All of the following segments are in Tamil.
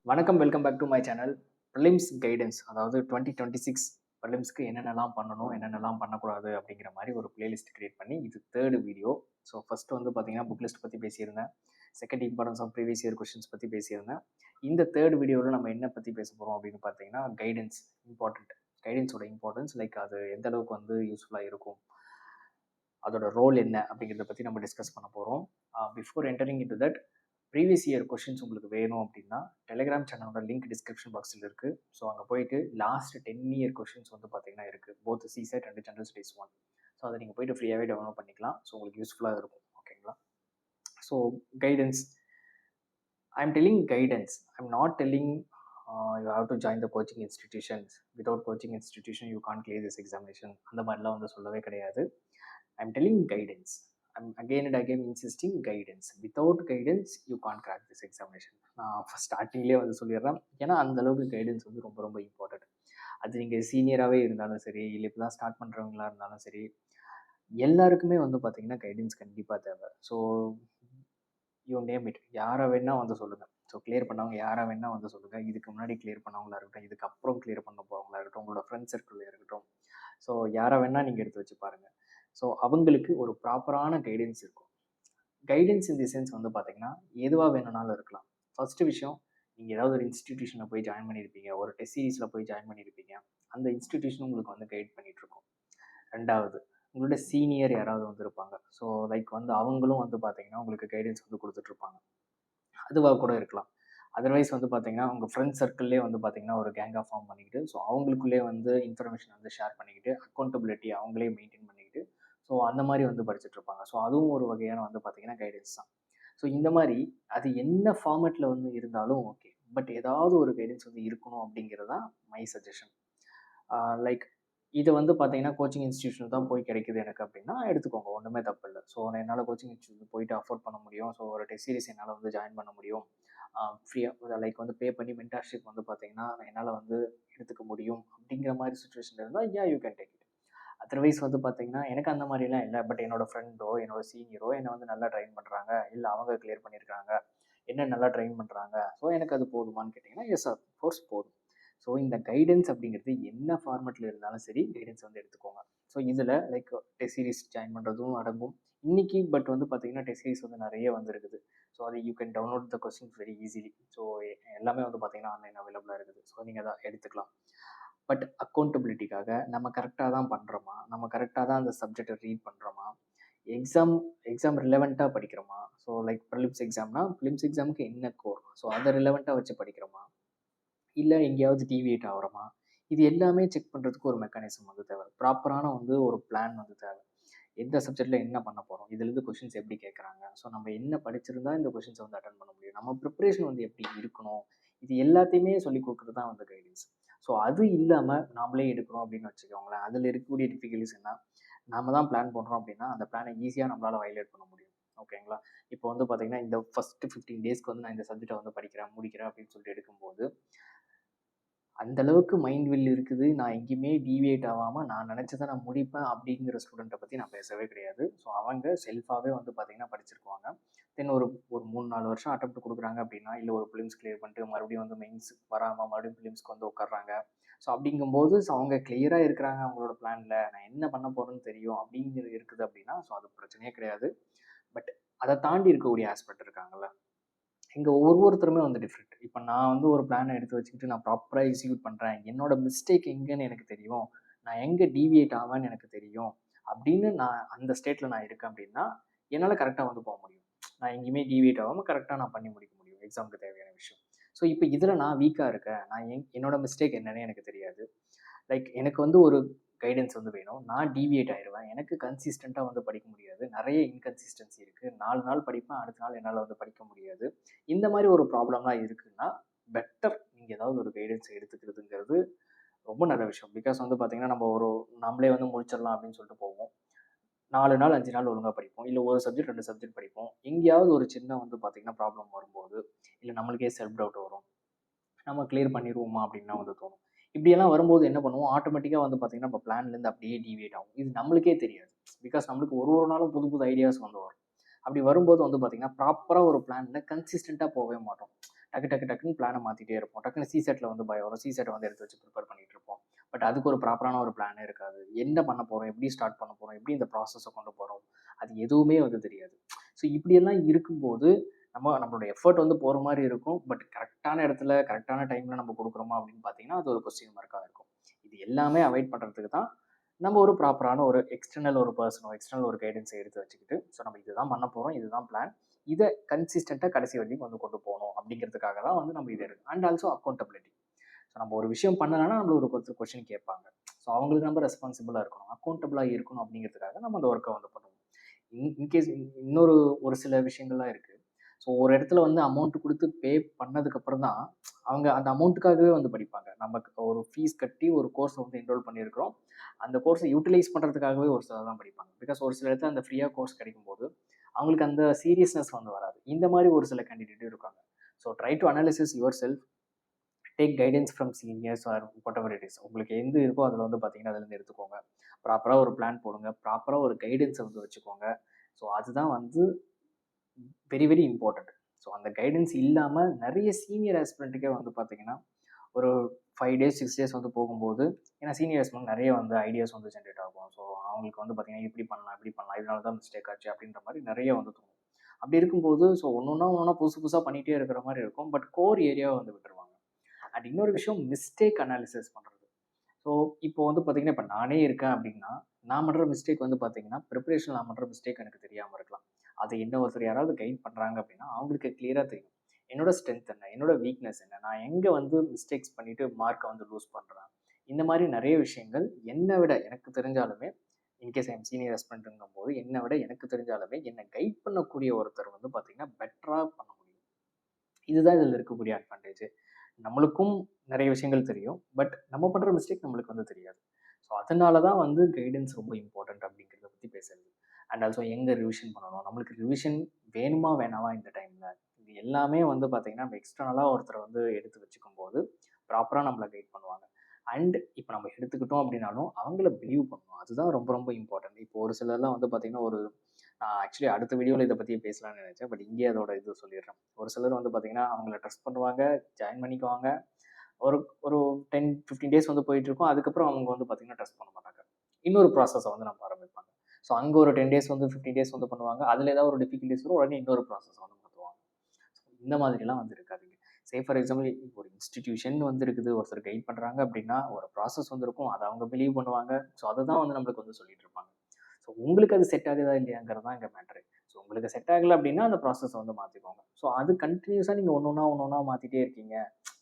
வணக்கம், welcome back to my channel. Prelims guidance அதாவது 2026 ப்ரிலிம்ஸ்க்கு என்னென்னலாம் பண்ணணும், என்னென்னலாம் பண்ணக்கூடாது அப்படிங்கிற மாரி ஒரு பிளேலிஸ்ட் கிரியேட் பண்ணி இது 3rd வீடியோ. ஸோ ஃபர்ஸ்ட் வந்து பார்த்தீங்கன்னா, புக் லிஸ்ட் பத்தி பேசியிருந்தேன். Second importance of previous year questions பத்தி பேசியிருந்தேன். இந்த 3rd வீடியோல நம்ம என்ன பத்தி பேச போறோம் அப்படின்னு பார்த்தீங்கன்னா, கைடன்ஸ் இம்பார்ட்டன்ட். கைடன்ஸோட இம்பார்ட்டன்ஸ் லைக் அது எந்த அளவுக்கு வந்து யூஸ்ஃபுல்லா இருக்கும். அதோட ரோல் என்ன அப்படிங்கிறத பத்தி நம்ம டிஸ்கஸ் பண்ண போறோம். Before entering into that previous year questions உங்களுக்கு வேணும் அப்படின்னா டெலிகிராம் சேனலோட லிங்க் டிஸ்கிரிப்ஷன் பாக்ஸில் இருக்குது. ஸோ அங்கே போயிட்டு லாஸ்ட் 10 இயர் கொஸ்டின்ஸ் வந்து பார்த்தீங்கன்னா இருக்குது, both சிசெட் and general studies 1. So அதை நீங்கள் போயிட்டு ஃப்ரீயாகவே டவுன்லோட் பண்ணிக்கலாம். ஸோ உங்களுக்கு யூஸ்ஃபுல்லாக இருக்கும். ஓகேங்களா? So guidance, I am telling guidance, I am not telling you have to join the coaching institutions. Without coaching institution you can clear this examination. அந்த மாதிரிலாம் வந்து சொல்லவே கிடையாது. I'm telling guidance. I'm again and again insisting guidance. Without guidance, you can't crack this examination. நான் ஸ்டார்டிங்லேயே வந்து சொல்லிடுறேன். ஏன்னா அந்த அளவுக்கு கைடன்ஸ் வந்து ரொம்ப ரொம்ப இம்பார்ட்டன்ட். அது நீங்கள் சீனியராகவே இருந்தாலும் சரி, இல்லை இப்போ தான் ஸ்டார்ட் பண்ணுறவங்களா இருந்தாலும் சரி, எல்லாருக்குமே வந்து பார்த்தீங்கன்னா கைடன்ஸ் கண்டிப்பாக தேவை. ஸோ யூ நேம் இட், யாரை வேணால் வந்து சொல்லுங்கள். ஸோ கிளியர் பண்ணவங்க யாரை வேணால் வந்து சொல்லுங்கள். இதுக்கு முன்னாடி கிளியர் பண்ணவங்களா இருக்கட்டும், இதுக்கப்புறம் கிளியர் பண்ண போகிறவங்களா இருக்கட்டும், உங்களோட ஃப்ரெண்ட்ஸ் சர்க்கிளில் இருக்கட்டும். ஸோ யாரை வேணால் நீங்கள் எடுத்து வச்சு பாருங்கள். ஸோ அவங்களுக்கு ஒரு ப்ராப்பரான கைடன்ஸ் இருக்கும். கைடன்ஸ் இன் தி சென்ஸ் வந்து பார்த்தீங்கன்னா, எதுவாக வேணும்னாலும் இருக்கலாம். ஃபஸ்ட்டு விஷயம், நீங்கள் ஏதாவது ஒரு இன்ஸ்டிடியூஷனில் போய் ஜாயின் பண்ணியிருப்பீங்க, ஒரு டெஸ்ட் சீரீஸில் போய் ஜாயின் பண்ணியிருப்பீங்க. அந்த இன்ஸ்டிடியூஷன் உங்களுக்கு வந்து கைட் பண்ணிகிட்ருக்கும். 2வது, உங்களோட சீனியர் யாராவது வந்து இருப்பாங்க. ஸோ லைக் வந்து அவங்களும் வந்து பார்த்தீங்கன்னா, உங்களுக்கு கைடன்ஸ் வந்து கொடுத்துட்ருப்பாங்க. அதுவாக கூட இருக்கலாம். அதர்வைஸ் வந்து பார்த்தீங்கன்னா, உங்கள் ஃப்ரெண்ட்ஸ் சர்க்கிள்லேயே வந்து பார்த்தீங்கன்னா, ஒரு கேங்கா ஃபார்ம் பண்ணிக்கிட்டு, ஸோ அவங்களுக்குள்ளேயே வந்து இன்ஃபர்மேஷன் வந்து ஷேர் பண்ணிக்கிட்டு, அக்கௌண்டபிலிட்டி அவங்களே மெயின்டைன் பண்ணிக்கிட்டு, ஸோ அந்த மாரி வந்து படிச்சுட்ருப்பாங்க. ஸோ அதுவும் ஒரு வகையான வந்து பார்த்தீங்கன்னா, கைடன்ஸ் தான். ஸோ இந்த மாரி அது என்ன ஃபார்மேட்டில் வந்து இருந்தாலும் ஓகே. பட் ஏதாவது ஒரு கைடன்ஸ் வந்து இருக்கணும் அப்படிங்கிறது தான் மை சஜஷன். லைக் இது வந்து பார்த்தீங்கன்னா, கோச்சிங் இன்ஸ்டிடியூஷன் தான் போய் கிடைக்குது எனக்கு அப்படின்னா எடுத்துக்கோங்க. ஒண்ணுமே தப்பு இல்ல. ஸோ என்னால கோச்சிங் இன்ஸ்டிடியூஷன் போயிட்டு அஃபோர்ட் பண்ண முடியும். ஸோ ஒரு டெஸ்ட் சீரிஸ் என்னால வந்து ஜாயின் பண்ண முடியும். ஃப்ரீயா லைக் வந்து பே பண்ணி மென்டார்ஷிப் வந்து பார்த்தீங்கன்னா, என்னால வந்து எடுத்துக்க முடியும் அப்படிங்கிற மாரி சிச்சுவேஷன்ல இருந்தா you can take it. Otherwise வந்து பார்த்தீங்கன்னா, எனக்கு அந்த மாரிலாம் இல்ல. பட் என்னோட ஃப்ரெண்டோ, என்னோட சீனியரோ என்ன வந்து நல்லா ட்ரெயின் பண்றாங்க. இல்ல அவங்க கிளியர் பண்ணியிருக்காங்க. என்ன நல்லா ட்ரெயின் பண்றாங்க. ஸோ எனக்கு அது போதுமான்னு கேட்டீங்கன்னா, எஸ் ஆஃப் கோர்ஸ் போதும். ஸோ இந்த கைடன்ஸ் அப்படிங்கிறது என்ன ஃபார்மேட்ல இருந்தாலும் சரி, கைடன்ஸ் வந்து எடுத்துக்கோங்க. ஸோ இதில லைக் டெஸ்ட் சீரிஸ் ஜாயின் பண்ணுறதும் அடங்கும். இன்னைக்கு பட் வந்து பார்த்தீங்கன்னா, டெஸ்ட் சீரிஸ் வந்து நெறைய வந்துருக்குது. ஸோ அது you can download the questions very easily. So எல்லாமே வந்து பார்த்தீங்கன்னா, ஆன்லைன் அவைலபிளா இருக்குது. ஸோ நீங்க அத எடுத்துக்கலாம். பட் அக்கவுண்டபிலிட்டிக்காக நம்ம கரெக்ட்டா தான் பண்றோமா? நம்ம கரெக்ட்டா தான் அந்த சப்ஜெக்ட்ட ரீட் பண்றோமா? எக்ஸாம் எக்ஸாம் ரிலவென்ட்டா படிக்கிறோமா? ஸோ லைக் ப்ரிலிம்ஸ் எக்ஸாம்னா, ப்ரிலிம்ஸ் எக்ஸாம்க்கு என்ன கோர்? ஸோ அத ரிலவென்ட்டா வச்சு படிக்கிறோமா? இல்ல எங்கேயாவது டீவியேட் ஆகுறோமா? இது எல்லாமே செக் பண்றதுக்கு ஒரு மெக்கானிசம் வந்து தேவை. ப்ராப்பரான வந்து ஒரு பிளான் வந்து தேவை. எந்த சப்ஜெக்ட்ல என்ன பண்ண போறோம்? இதுலேருந்து கொஸ்டின்ஸ் எப்படி கேட்குறாங்க? ஸோ நம்ம என்ன படிச்சிருந்தா இந்த கொஸ்டின்ஸ வந்து அட்டெண்ட் பண்ண முடியும்? நம்ம ப்ரிப்பரேஷன் வந்து எப்படி இருக்கணும்? இது எல்லாத்தையுமே சொல்லிக் குடுக்குறது தான் வந்து கைடன்ஸ். ஸோ அது இல்லாம நாமளே எடுக்கிறோம் அப்படின்னு வச்சுக்கோங்களேன். அதில இருக்கக்கூடிய டிஃபிகல்டீஸ் என்ன? நாம தான் பிளான் பண்றோம் அப்படின்னா, அந்த பிளான ஈஸியா நம்மளால வயலேட் பண்ண முடியும். ஓகேங்களா? இப்போ வந்து பார்த்தீங்கன்னா, இந்த ஃபர்ஸ்ட் 15 டேஸ்க்கு வந்து நான் இந்த சப்ஜெக்ட்ட வந்து படிக்கிறேன், முடிக்கிறேன் அப்படின்னு சொல்லிட்டு எடுக்கும்போது, அந்த அளவுக்கு மைண்ட் வில் இருக்குது. நான் எங்கேயுமே டீவியேட் ஆவாம நான் நினைச்சத நான் முடிப்பேன் அப்படிங்கிற ஸ்டூடெண்ட்ட பத்தி நான் பேசவே கிடையாது. ஸோ அவங்க செல்ஃபாவே வந்து பார்த்தீங்கன்னா படிச்சிருக்குவாங்க. தென் ஒரு ஒரு 3, 4 வருஷம் அட்டெம்ப்ட் குடுக்குறாங்க அப்படின்னா, இல்ல ஒரு பிலிம்ஸ் கிளியர் பண்ணிட்டு மறுபடியும் வந்து மெயின்ஸ் வராம மறுபடியும் பிலிம்ஸ்க்கு வந்து உட்கார்றாங்க. ஸோ அப்படிங்கும்போது அவங்க கிளியரா இருக்கிறாங்க அவங்களோட பிளான்ல. நான் என்ன பண்ண போறேன்னு தெரியும் அப்படிங்கிறது இருக்குது அப்படின்னா, ஸோ அது பிரச்சனையே கிடையாது. பட் அத தாண்டி இருக்கக்கூடிய ஆஸ்பெக்ட் இருக்காங்கல்ல. இங்க ஒவ்வொருத்தருமே வந்து டிஃப்ரெண்ட். இப்ப நான் வந்து ஒரு பிளான எடுத்து வச்சுக்கிட்டு நான் ப்ராப்பரா எக்ஸிக்யூட் பண்றேன். என்னோட மிஸ்டேக் எங்கன்னு எனக்கு தெரியும். நான் எங்க டீவியேட் ஆவேன்னு எனக்கு தெரியும். அப்படின்னு நான் அந்த ஸ்டேட்ல நான் இருக்கேன் அப்படின்னா, என்னால கரெக்ட்டா வந்து போ முடியும். நான் எங்கேயுமே டீவியேட் ஆகாம கரெக்ட்டா நான் பண்ணி முடிக்க முடியும். எக்ஸாம்க்கு தேவையான விஷயம். ஸோ இப்ப இதுல நான் வீக்கா இருக்கேன். நான் என்னோட மிஸ்டேக் என்னன்னே எனக்கு தெரியாது. லைக் எனக்கு வந்து ஒரு கைடன்ஸ் வந்து வேணும். நான் டீவியேட் ஆயிருவேன். எனக்கு கன்சிஸ்டன்ட்டா வந்து படிக்க முடியாது. நெறைய இன்கன்சிஸ்டன்சி இருக்கு. 4 நாள் படிப்பேன். அடுத்த நாள் என்னால வந்து படிக்க முடியாது. இந்த மாரி ஒரு ப்ராப்ளம்லாம் இருக்குன்னா, பெட்டர் நீங்க ஏதாவது ஒரு கைடன்ஸ் எடுத்துக்கிறதுங்கிறது ரொம்ப நல்ல விஷயம். பிகாஸ் வந்து பார்த்தீங்கன்னா, நம்மளே வந்து முடிச்சிடலாம் அப்படின்னு சொல்லிட்டு போவோம். 4 நாள், 5 நாள் ஒழுங்கா படிப்போம். இல்ல 1 சப்ஜெக்ட், 2 சப்ஜெக்ட் படிப்போம். எங்கேயாவது ஒரு சின்ன வந்து பார்த்தீங்கன்னா, ப்ராப்ளம் வரும்போது, இல்ல நம்மளுக்கே செல்ஃப் டவுட் வரும். நம்ம கிளியர் பண்ணிருவோமா அப்படின்லாம் வந்து தோணும். இப்படியெல்லாம் வரும்போது என்ன பண்ணுவோம், ஆட்டோமேட்டிக்கா வந்து பார்த்தீங்கன்னா, நம்ம பிளான்லேருந்து அப்படியே டீவியேட் ஆகும். இது நம்மளுக்கே தெரியாது. பிகாஸ் நம்மளுக்கு ஒரு ஒரு நாளும் புது புது ஐடியாஸ் வந்து வரும். அப்படி வரும்போது வந்து பார்த்தீங்கன்னா, ப்ராப்பரா ஒரு பிளான்ல கன்சிஸ்டன்ட்டா போவே மாட்டோம். டக்குன்னு பிளானை மாற்றிட்டே இருப்போம். டக்குன்னு சிசெட்டில் வந்து பயம் வரும். சிசெட்டை வந்து எடுத்து வச்சு ப்ரிப்பேர் பண்ணிட்டு இருப்போம். பட் அதுக்கு ஒரு ப்ராப்பரான ஒரு பிளானே இருக்காது. என்ன பண்ண போகிறோம், எப்படி ஸ்டார்ட் பண்ண போகிறோம், எப்படி இந்த ப்ராசஸை கொண்டு போகிறோம், அது எதுவுமே வந்து தெரியாது. ஸோ இப்படியெல்லாம் இருக்கும்போது நம்மளோட எஃபர்ட் வந்து போகிற மாதிரி இருக்கும். பட் கரெக்டான இடத்துல கரெக்டான டைமில் நம்ம கொடுக்குறோமா அப்படின்னு பார்த்தீங்கன்னா அது ஒரு கொஸ்டின் மார்க்காக இருக்கும். இது எல்லாமே அவாய்ட் பண்ணுறதுக்கு தான் நம்ம ஒரு ப்ராப்பரான ஒரு எக்ஸ்டர்னல் ஒரு பர்சனோ எக்ஸ்டர்னல் ஒரு கைடன்ஸை எடுத்து வச்சுக்கிட்டு ஸோ நம்ம இதுதான் பண்ண போகிறோம், இதுதான் பிளான், இதை கன்சிஸ்டண்ட்டாக கடைசி வரைக்கும் வந்து கொண்டு போகணும் அப்படிங்கிறதுக்காக தான் வந்து நம்ம இதை எடுக்கணும். And also accountability. ஸோ நம்ம ஒரு விஷயம் பண்ணலைன்னா நம்மள ஒரு கொஸ்டின் கேட்பாங்க. ஸோ அவங்களுக்கு நம்ம ரெஸ்பான்சிபிளாக இருக்கணும், அக்கௌண்டபிளாக இருக்கணும் அப்படிங்கிறதுக்காக நம்ம அந்த ஒர்க்கை வந்து பண்ணுவோம். இன்கேஸ் ஒரு சில விஷயங்கள்லாம் இருக்குது. ஸோ ஒரு இடத்துல வந்து அமௌண்ட் கொடுத்து பே பண்ணதுக்கப்புறம் தான் அவங்க அந்த அமௌண்ட்டுக்காகவே வந்து படிப்பாங்க. நமக்கு ஒரு ஃபீஸ் கட்டி ஒரு கோர்ஸை வந்து என்ரோல் பண்ணியிருக்கிறோம். அந்த கோர்ஸை யூட்டிலைஸ் பண்ணுறதுக்காகவே ஒரு சிலர் தான் படிப்பாங்க. பிகாஸ் ஒரு சில இடத்துல அந்த ஃப்ரீயாக கோர்ஸ் கிடைக்கும்போது அவங்களுக்கு அந்த சீரியஸ்னஸ் வந்து வராது. இந்த மாதிரி ஒரு சில கேண்டிடேட்டும் இருக்காங்க. So try to analysis your self, take guidance from seniors R what ever it is. உங்களுக்கு எந்த இருக்கோ அதில் வந்து பார்த்தீங்கன்னா அதுலேருந்து எடுத்துக்கோங்க. ப்ராப்பராக ஒரு பிளான் போடுங்க, ப்ராப்பராக ஒரு கைடன்ஸை வந்து வச்சுக்கோங்க. ஸோ அதுதான் வந்து வெரி வெரி இம்பார்ட்டண்ட். ஸோ அந்த கைடன்ஸ் இல்லாமல் நிறைய சீனியர் ஆஸ்பிரண்ட்டுக்கே வந்து பார்த்தீங்கன்னா ஒரு 5 days 6 days வந்து போகும்போது, ஏன்னா சீனியர் ஆஸ்பிரண்ட் நிறைய வந்து ஐடியாஸ் வந்து ஜென்ரேட் ஆகும். ஸோ அவங்களுக்கு வந்து பார்த்தீங்கன்னா இப்படி பண்ணலாம் இதனால தான் மிஸ்டேக் ஆச்சு அப்படின்ற மாதிரி நிறைய வந்து தோணும். அப்படி இருக்கும்போது ஸோ ஒன்று புதுசாக பண்ணிகிட்டே இருக்கிற மாதிரி இருக்கும். பட் கோர் ஏரியாவை வந்து விட்டுருவாங்க. அண்ட் இன்னொரு விஷயம் மிஸ்டேக் அனாலிசிஸ் பண்ணுறது. ஸோ இப்போ வந்து பார்த்தீங்கன்னா இப்போ நானே இருக்கேன் அப்படின்னா நான் பண்ணுற மிஸ்டேக் வந்து பார்த்தீங்கன்னா ப்ரிப்பரேஷன் நான் பண்ணுற மிஸ்டேக் எனக்கு தெரியாமல் இருக்கலாம். அது என்ன ஒருத்தர் யாராவது கைட் பண்ணுறாங்க அப்படின்னா அவங்களுக்கு கிளியராக தெரியும் என்னோட ஸ்ட்ரென்த் என்ன, என்னோட வீக்னஸ் என்ன, நான் எங்கே வந்து மிஸ்டேக்ஸ் பண்ணிட்டு மார்க்கை வந்து லூஸ் பண்ணுறேன். இந்த மாதிரி நிறைய விஷயங்கள் என்னை விட எனக்கு தெரிஞ்சாலுமே இன்கேஸ் ஐம் சீனியர் ஹஸ்பண்டுங்கும் போது என்னை விட எனக்கு தெரிஞ்சாலுமே என்னை கைட் பண்ணக்கூடிய ஒருத்தர் வந்து பார்த்தீங்கன்னா பெட்டராக பண்ண முடியும். இதுதான் இதில் இருக்கக்கூடிய அட்வான்டேஜ். நம்மளுக்கும் நிறைய விஷயங்கள் தெரியும். பட் நம்ம பண்ணுற மிஸ்டேக் நம்மளுக்கு வந்து தெரியாது. ஸோ அதனால தான் வந்து கைடன்ஸ் ரொம்ப இம்பார்ட்டன்ட் அப்படிங்கிறத பற்றி பேசுறது. அண்ட் ஆல்சோ எங்கே ரிவிஷன் பண்ணணும், நம்மளுக்கு ரிவிஷன் வேணுமா வேணாமா இந்த டைமில், இது எல்லாமே வந்து பார்த்தீங்கன்னா நம்ம எக்ஸ்டர்னலாக ஒருத்தரை வந்து எடுத்து வச்சுக்கும் போது ப்ராப்பராக நம்மளை கைட் பண்ணுவாங்க. அண்ட் இப்போ நம்ம எடுத்துக்கிட்டோம் அப்படின்னாலும் அவங்கள பிலீவ் பண்ணணும். அதுதான் ரொம்ப ரொம்ப இம்பார்ட்டன்ட். இப்போ ஒரு சிலர்லாம் வந்து பார்த்தீங்கன்னா ஆக்சுவலி அடுத்த வீடியோவில் இதை பற்றி பேசலாம்னு நினச்சேன். பட் இங்கே அதோட இது சொல்லிடுறேன். ஒரு சிலர் வந்து பார்த்தீங்கன்னா அவங்கள ட்ரஸ்ட் பண்ணுவாங்க, ஜாயின் பண்ணிக்குவாங்க. ஒரு ஒரு 10-15 டேஸ் வந்து போயிட்டுருக்கும். அதுக்கப்புறம் அவங்க வந்து பார்த்தீங்கன்னா ட்ரஸ்ட் பண்ண மாட்டாங்க. இன்னொரு ப்ராசஸை வந்து நம்ம ஆரம்பிப்பாங்க. ஸோ அங்கே ஒரு 10 டேஸ் வந்து 15 டேஸ் வந்து பண்ணுவாங்க. அதில் ஏதாவது ஒரு டிஃபிகல்ட்டிஸ் வரும். உடனே இன்னொரு ப்ராசஸ் வந்து மாற்றுவாங்க. இந்த மாதிரிலாம் வந்து இருக்காதீங்க. ஃபார் எக்ஸாம்பிள் ஒரு இன்ஸ்டிடியூஷன் வந்து இருக்குது, ஒருத்தர் கைட் பண்ணுறாங்க அப்படின்னா ஒரு ப்ராசஸ் வந்து இருக்கும். அதை அவங்க பிலீவ் பண்ணுவாங்க. ஸோ அதை தான் வந்து நம்மளுக்கு வந்து சொல்லிட்டு இருப்பாங்க. ஸோ உங்களுக்கு அது செட் ஆகுதா இல்லையாங்கிறது தான் இங்கே மேட்ரு. ஸோ உங்களுக்கு செட் ஆகலை அப்படின்னா அந்த ப்ராசஸை வந்து மாற்றிக்கோங்க. ஸோ அது கண்டினியூஸாக நீங்கள் ஒன்று ஒன்றா மாற்றிட்டே இருக்கீங்க.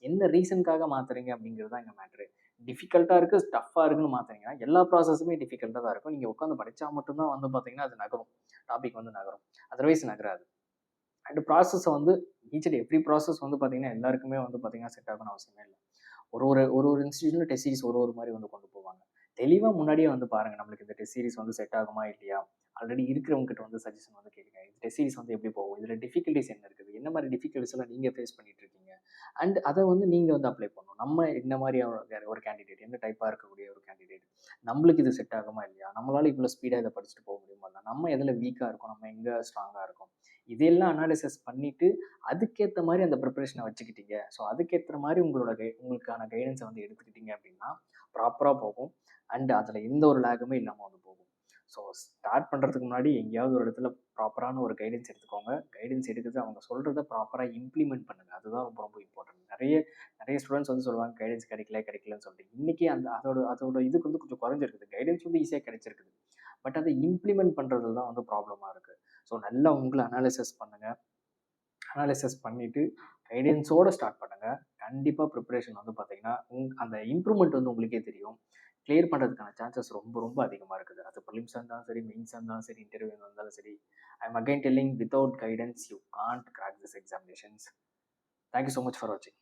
என்ன ரீசனுக்காக மாற்றுறீங்க அப்படிங்கிறது தான் இங்கே மேட்ரு. டிஃபிகல்ட்டாக இருக்குது, டஃப்பாக இருக்குன்னு மாற்றுறீங்கன்னா எல்லா ப்ராசஸுமே டிஃபிகல்ட்டாக தான் இருக்கும். நீங்கள் உட்காந்து படித்தா மட்டும்தான் வந்து பார்த்தீங்கன்னா அது நகரும், டாபிக் வந்து நகரும். அதர்வைஸ் நகராது. அண்ட் ப்ராசஸை வந்து ஈச் அண்ட் எவ்ரி ப்ராசஸ் வந்து பார்த்தீங்கன்னா எல்லாருக்குமே வந்து பார்த்தீங்கன்னா செட் ஆகணும்னு அவசியமே இல்லை. ஒரு இன்ஸ்டியூஷனில் டெஸ்ட் சீரிஸ் ஒரு மாதிரி வந்து கொண்டு போவாங்க. தெளிவாக முன்னாடியே வந்து பாருங்கள் நம்மளுக்கு இந்த டெஸ்ட் சீரிஸ் வந்து செட் ஆகுமா இல்லையா. ஆல்ரெடி இருக்கிறவங்க கிட்ட வந்து சஜஷன் வந்து கேளுங்க. இந்த டெஸ்ட் சீரிஸ் வந்து எப்படி போகும், இதில் டிஃபிகல்ட்டிஸ் என்ன இருக்குது, என்ன மாதிரி டிஃபிகல்ட்டிஸ் எல்லாம் நீங்கள் ஃபேஸ் பண்ணிட்டு இருக்கீங்க, அண்ட் அதை வந்து நீங்கள் வந்து அப்ளை பண்ணணும். நம்ம என்ன மாதிரி ஒரு கேண்டிடேட், என்ன டைப்பாக இருக்கக்கூடிய ஒரு கேண்டிடேட், நம்மளுக்கு இது செட் ஆகுமா இல்லையா, நம்மளால இவ்வளோ ஸ்பீடாக இதை படிச்சுட்டு போக முடியுமா இல்லை, நம்ம எதில் வீக்காக இருக்கோம், நம்ம எங்கே ஸ்ட்ராங்காக இருக்கோம், இதெல்லாம் அனாலிசிஸ் பண்ணிவிட்டு அதுக்கேற்ற மாதிரி அந்த ப்ரிப்பரேஷனை வச்சுக்கிட்டீங்க. ஸோ அதுக்கேற்ற மாதிரி உங்களுக்கான கைடன்ஸை வந்து எடுத்துக்கிட்டீங்க அப்படின்னா ப்ராப்பராக போகும். அண்ட் அதில் எந்த ஒரு லேகுமே இல்லாமல் வந்து போகும். ஸோ ஸ்டார்ட் பண்ணுறதுக்கு முன்னாடி எங்கேயாவது ஒரு இடத்துல ப்ராப்பரான ஒரு கைடன்ஸ் எடுத்துக்கோங்க. கைடன்ஸ் எடுக்கிறது அவங்க சொல்கிறத ப்ராப்பராக இம்ப்ளிமெண்ட் பண்ணுங்கள். அதுதான் ரொம்ப ரொம்ப இம்பார்ட்டன்ட். நிறைய நிறைய ஸ்டூடெண்ட்ஸ் வந்து சொல்லுவாங்க கைடன்ஸ் கிடைக்கலன்னு சொல்லிட்டு. இன்றைக்கி அதோட இதுக்கு வந்து கொஞ்சம் குறைஞ்சிருக்குது. கைடன்ஸ் வந்து ஈஸியாக கிடைச்சிருக்குது. பட் அதை இம்ப்ளிமெண்ட் பண்ணுறது தான் வந்து ப்ராப்ளமாக இருக்குது. ஸோ நல்லா உங்களை அனாலிசிஸ் பண்ணுங்கள். அனாலிசிஸ் பண்ணிவிட்டு கைடன்ஸோடு ஸ்டார்ட் பண்ணுங்கள். கண்டிப்பாக ப்ரிப்பரேஷன் வந்து பார்த்தீங்கன்னா அந்த இம்ப்ரூவ்மெண்ட் வந்து உங்களுக்கே தெரியும். கிளியர் பண்ணுறதுக்கான சான்சஸ் ரொம்ப ரொம்ப அதிகமாக இருக்குது. அது ப்ரிலிம்ஸாக இருந்தாலும் சரி, மெயின்ஸாக இருந்தாலும் சரி, இன்டர்வியூ இருந்தாலும் சரி. I am again telling, without guidance you can't crack this examinations. Thank you so much for வாட்சிங்.